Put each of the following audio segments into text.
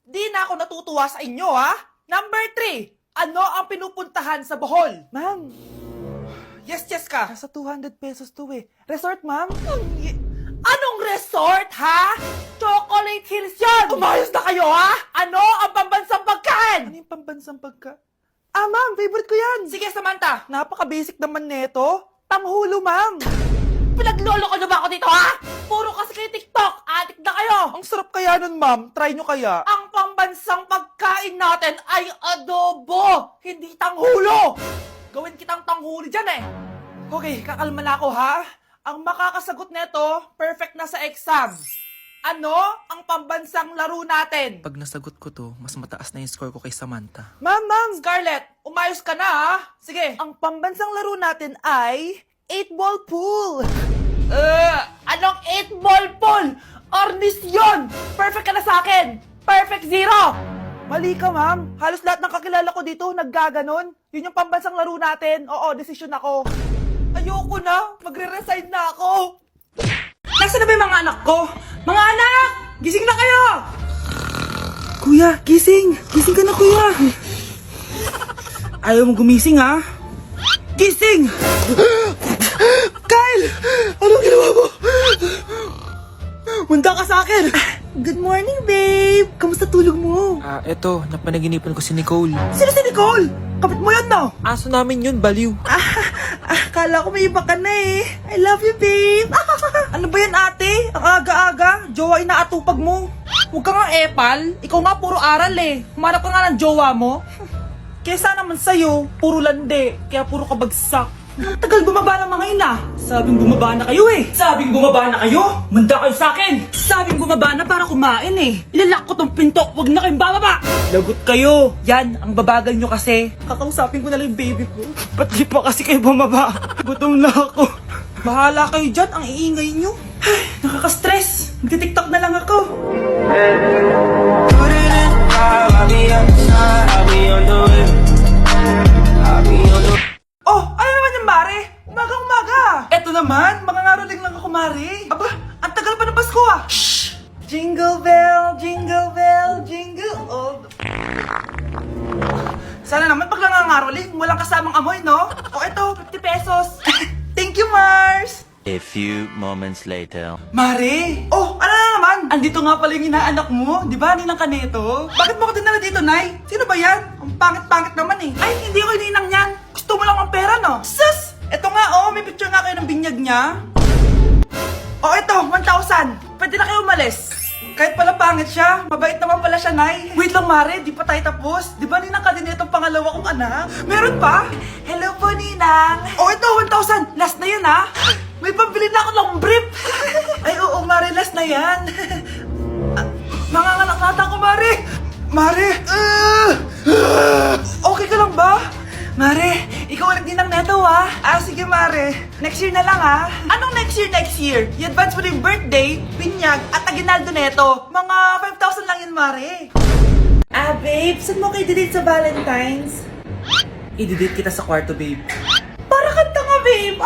Di na ako natutuwa sa inyo, ha? Number 3, ano ang pinupuntahan sa Bohol? Ma'am, Yes, ka. nasa 200 pesos to eh. Resort, ma'am? Anong resort, ha? Chocolate Hills yun! Umayos na kayo, ha? Ano ang pambansang Ano pagkain? yung pambansang pagka... Ah, ma'am, favorite ko yan. Sige, Samantha. Napaka-basic naman neto. Tanghulo, ma'am. Pinaglolo ko na ba ako dito, ha? Puro kasi kayo TikTok. Adik na kayo. Ang sarap kaya nun, ma'am. Try nyo kaya. Ang pambansang pagkain natin ay adobo, hindi tanghulo. Gawin kitang tanghuli dyan, eh. Okay, kakalma na ako, ha? Ang makakasagot neto, perfect na sa exam. Ano ang pambansang laro natin? Pag nasagot ko to, mas mataas na yung score ko kay Samantha. Ma'am. Scarlett, umayos ka na, ha? Sige. Ang pambansang laro natin ay 8-ball pool. Anong 8-ball pool? Ornis yun! Perfect ka na sa akin! Perfect 0! Mali ka, ma'am. Halos lahat ng kakilala ko dito naggaganon. Yun yung pambansang laro natin. Oo, desisyon ako. Ayoko na! Magre-resign na ako! Nasaan na ba yung mga anak ko? Mga anak! Gising na kayo! Kuya, gising! Gising ka na, kuya! Ayaw mo gumising, ha? Gising! Kyle! Anong ginawa mo? Munda ka sa akin! Good morning, babe! Kamusta tulog mo? Eto, napanaginipan ko si Nicole. Sino si Nicole? Kapit mo yun, no? Aso namin yun, baliw. Kala ko may iba ka na eh. I love you, babe. Ano ba yan, ate? Ang aga-aga. Jowa inaatupag mo. Huwag ka nga epal. Ikaw nga puro aral eh. Humanap ka nga ng jowa mo. Kesa naman sa'yo, puro lande. Kaya puro kabagsak. Ang tagal bumaba ng mga ina. Sabing bumaba na kayo eh. Sabing bumaba na kayo. Manda kayo sa akin. Sabing bumaba na para kumain eh. Ilalak ko tong pinto. Huwag na kayong bababa. Lagot kayo. Yan, ang babagal nyo kasi. Kakausapin ko na lang yung baby ko. Ba't di pa kasi kayo bumaba? Gutom na ako. Bahala kayo dyan. Ang iingay nyo. Ay, nakaka-stress. Magti-tiktok na lang ako. Oh, ano naman yung mare? Umaga-umaga. Eto naman, mga ngaroling lang ako, mare. Aba, ang tagal pa ng Pasko ah. Shh! Jingle bell, jingle bell, jingle all the... Sana naman pag nangangaroling, walang kasamang amoy, no? O eto, 50 pesos. Thank you, Mars. A few moments later. Mare! Oh, ano na naman? Andito nga pala yung inaanak mo, di ba, Ninang Kaneto? Bakit mo ko dinala dito, Nay? Sino ba yan? Ang pangit-pangit naman eh. Ay, hindi ko ninang yan. Gusto mo lang ang pera, no? Sus! Eto nga, oh, may picture nga kayo ng binyag niya. Oh, eto, 1,000. Pwede na kayo umalis. Kahit pala pangit siya, mabait naman pala siya, Nay. Wait lang, Mare, di pa tayo tapos. Di ba Ninang Kaneto ang pangalawa kong anak? Meron pa? Hello po, Ninang. Oh, ito, 1,000. Last na yun, ha? May pambili na ako ng brief! Ay, oo, Mare, last na yan. Nanganganak nata ako, Mare! Mare! Okay ka lang ba? Mare, ikaw ulit din ng neto, ha? Sige, Mare. Next year na lang, ha? Anong next year, next year? I-advance mo na yung birthday, pinyag, at aginaldo neto. Mga 5,000 lang yun, Mare. Babe, saan mo kayo didate sa Valentine's? I-didate kita sa kwarto, babe. Para kanta nga, babe!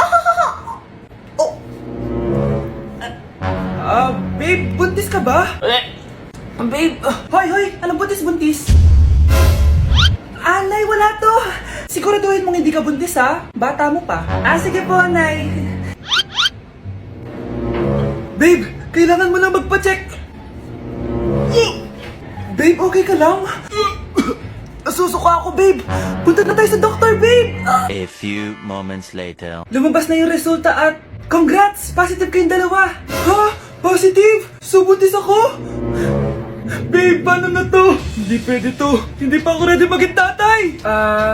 Babe, buntis ka ba? Babe, hoy, alam buntis. Nay, wala to. Siguraduhin mong hindi ka buntis, ha? Bata mo pa. Sige po, Nay. Babe, kailangan mo lang magpa-check. Babe, okay ka lang? Nasusuka ako, babe. Punta na tayo sa doktor, babe. A few moments later. Lumabas na yung resulta at congrats! Positive kayong dalawa! Ha? Positive? So buntis ako? Babe, paano na to? Hindi pwede to. Hindi pa ako ready maging tatay.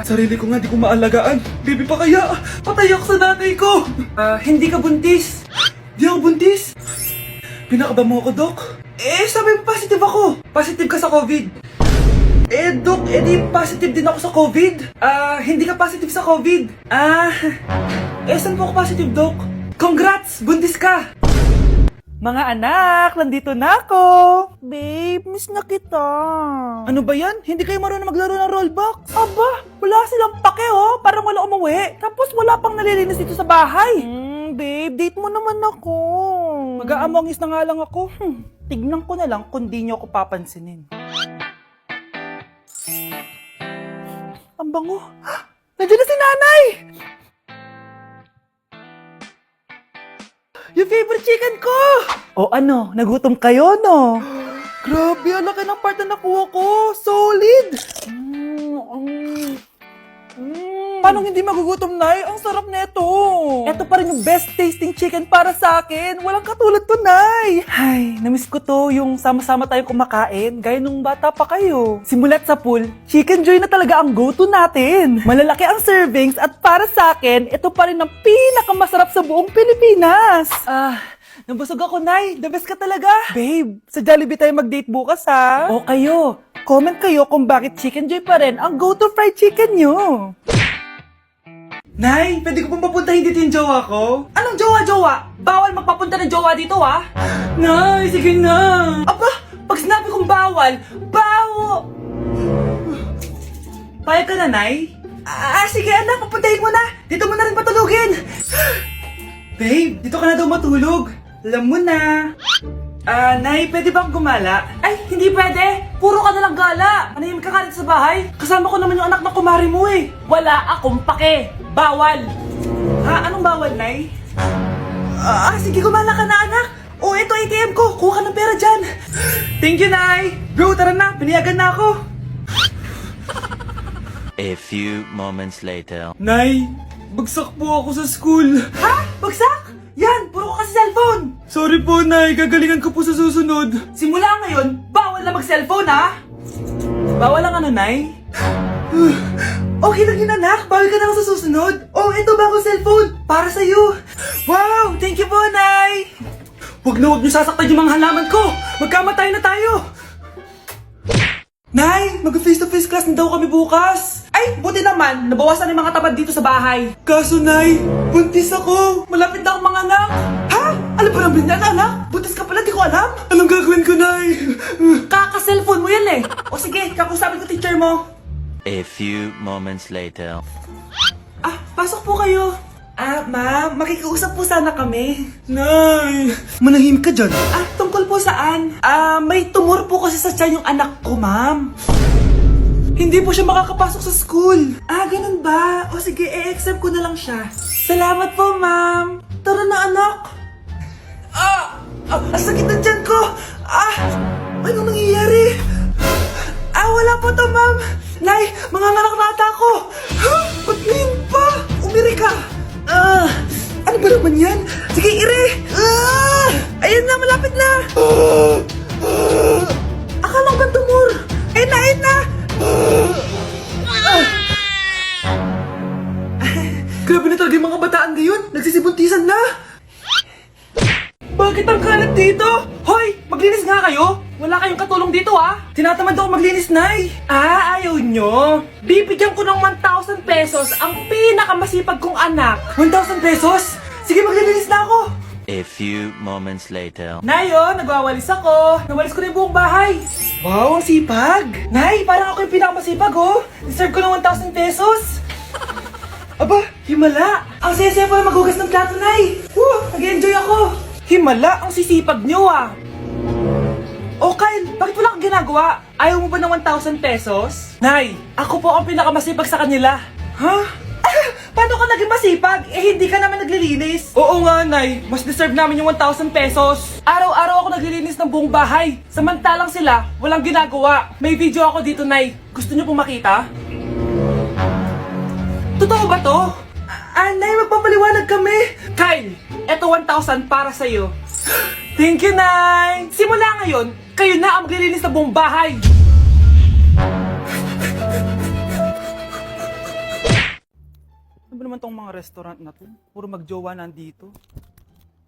Sarili ko nga di ko maalagaan. Baby pa kaya? Patay ako sa nanay ko. Hindi ka buntis. Di ako buntis? Pinakaba mo ako, Dok? Sabi mo positive ako. Positive ka sa COVID. Dok, di positive din ako sa COVID. Hindi ka positive sa COVID. Saan po ako positive, Dok? Congrats! Buntis ka! Mga anak, nandito na ako! Babe, miss na kita. Ano ba yan? Hindi kayo marunong maglaro ng rollbox? Aba, wala silang pake oh. Parang wala umuwi. Tapos wala pang nalilinis dito sa bahay. Babe, date mo naman ako. Mag-aamongis na nga lang ako. Tignan ko na lang kung di nyo ako papansinin. Ang bango. Nandiyan na si nanay! Yung favorite chicken ko! O ano, nagutom kayo, no? Grabe, ang laki ng part na nakuha ko. Solid! Paano hindi magugutom, Nay? Ang sarap nito. Ito pa rin yung best tasting chicken para sa akin. Walang katulad to, Nay. Ay, namiss ko to yung sama-sama tayong kumakain, gaya nung bata pa kayo. Simulat sa pool, Chicken Joy na talaga ang go-to natin. Malalaki ang servings at para sa akin, ito pa rin ang pinakamasarap sa buong Pilipinas. Nabusog ako, Nay. The best ka talaga. Babe, sa Jollibee tayo mag-date bukas, ha? O kayo, comment kayo kung bakit Chicken Joy pa rin ang go-to fried chicken nyo. Nay, pwede ko pong papuntahin dito yung jowa ko? Anong jowa-jowa? Bawal magpapunta ng jowa dito, ha? Nay, sige na. Aba, pag sinabi kong bawal, Payag ka na, Nay? Sige anak, papuntahin mo na. Dito mo na rin patulugin. Babe, dito ka na daw matulog. Alam mo na. Nay, pwede bang gumala? Ay, hindi pwede. Puro ka nalang gala. Manahimik ka dito sa bahay. Kasama ko naman yung anak na kumari mo eh. Wala akong pake. Bawal. Ha? Anong bawal, Nay? Sige, gumala ka na, anak. O, ito ATM ko. Kuha ka ng pera dyan. Thank you, Nay. Bro, tara na. Piniyagan na ako. A few moments later. Nay, bagsak po ako sa school. Ha? Bagsak? Yan, puro ka kasi cellphone. Sorry po, Nay. Gagalingan ko po sa susunod. Simula ngayon, bawal na mag-cellphone, ha? Bawal ang ano, Nay? Okay lang yun, anak. Bawal ka na lang sa susunod. Oh, ito bagong cellphone. Para sa'yo. Wow, thank you po, Nay. Huwag niyo sasaktan yung mga halaman ko. Magkamatay na tayo. Nay, mag-face-to-face class na daw kami bukas. Ay, buti naman. Nabawasan yung mga tamad dito sa bahay. Kaso, Nay, buntis ako. Malapit na akong mga anak. Ha? Alam ba namin yan, anak? Buntis ka pala, di ko alam. Anong gagawin ko, Nay? Kaka-cellphone mo yan eh. O sige, kakusapin ko teacher mo. A few moments later. Pasok po kayo. Ma'am, makikiusap po sana kami. Nay, manahimik ka dyan. Tungkol po saan? May tumor po kasi sa tiyan yung anak ko, ma'am. Hindi po siya makakapasok sa school. Ganun ba? O sige, i-accept ko na lang siya. Salamat po, ma'am. Tara na, anak. Ang sakit ng tiyan ko. Anong nangyayari? Wala po to, ma'am. Nay, manganganak na ata ako. Ba't ngayon pa? Umiri ka. Ano ba naman yan? Sige, ire! Ayan na, malapit na! Akala ko ba tumor? Ayun na! Grabe na talaga yung mga bataan ngayon. Nagsisibuntisan na. Bakit ang kalat dito? Hoy, maglinis nga kayo. Wala kayong katulong dito, Tinatamad ako maglinis, Nay. Ayaw nyo? Bibigyan ko ng 1,000 pesos ang pinakamasipag kong anak. 1,000 pesos? Sige, maglilinis na ako. A few moments later. Nay, nagwawalis ako. Nawalis ko na yung buong bahay. Wow, ang sipag. Nay, parang ako yung pinakamasipag, Deserve ko ng 1,000 pesos. Aba, himala. Ang saya-saya pala maghugas ng plato, Nay. Nag-enjoy ako. Himala, ang sisipag nyo, O Kyle, bakit wala kang ginagawa? Ayaw mo ba ng 1,000 pesos? Nay, ako po ang pinakamasipag sa kanila. Ha? Paano ka naging masipag? Hindi ka naman naglilinis. Oo nga, Nay. Mas deserve namin yung 1,000 pesos. Araw-araw ako naglilinis ng buong bahay. Samantalang sila, walang ginagawa. May video ako dito, Nay. Gusto niyo pong makita? Totoo ba to? Nay, magpapaliwanag kami. Kyle, eto 1,000 para sa'yo. Thank you, Nay! Simula ngayon, kayo na ang maglilinis ng buong bahay! Ano ba naman tong mga restaurant na to? Puro magjowa nandito.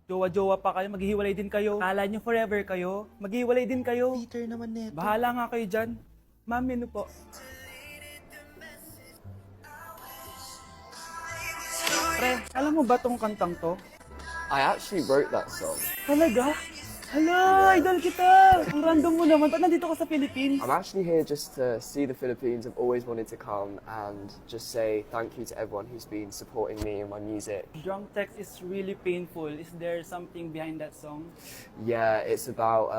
Jowa-jowa pa kayo, maghihiwalay din kayo. Kala nyo forever kayo, maghihiwalay din kayo. Peter naman neto. Bahala nga kayo dyan. Ma'am, menu po. Pre, alam mo ba tong kantang to? I actually wrote that song. Talaga? Hala, idol kita! Ang random mo naman. Ba't nandito ka sa Philippines? I'm actually here just to see the Philippines. I've always wanted to come and just say thank you to everyone who's been supporting me and my music. Drunk text is really painful. Is there something behind that song? Yeah, it's about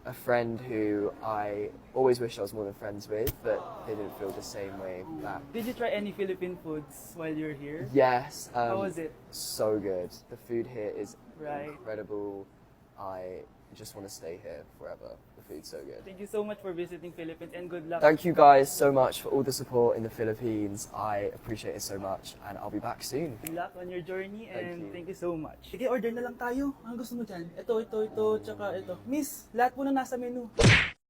a friend who I always wished I was more than friends with, but they didn't feel the same way back. Did you try any Philippine foods while you're here? Yes. How was it? So good. The food here is Right. incredible. I just want to stay here forever. The food's so good. Thank you so much for visiting Philippines and good luck. Thank you guys so much for all the support in the Philippines. I appreciate it so much, and I'll be back soon. Good luck on your journey and you. thank you so much. Sige, order na lang tayo. Ang gusto mo dyan? Ito, tsaka ito. Miss, lahat po na nasa menu.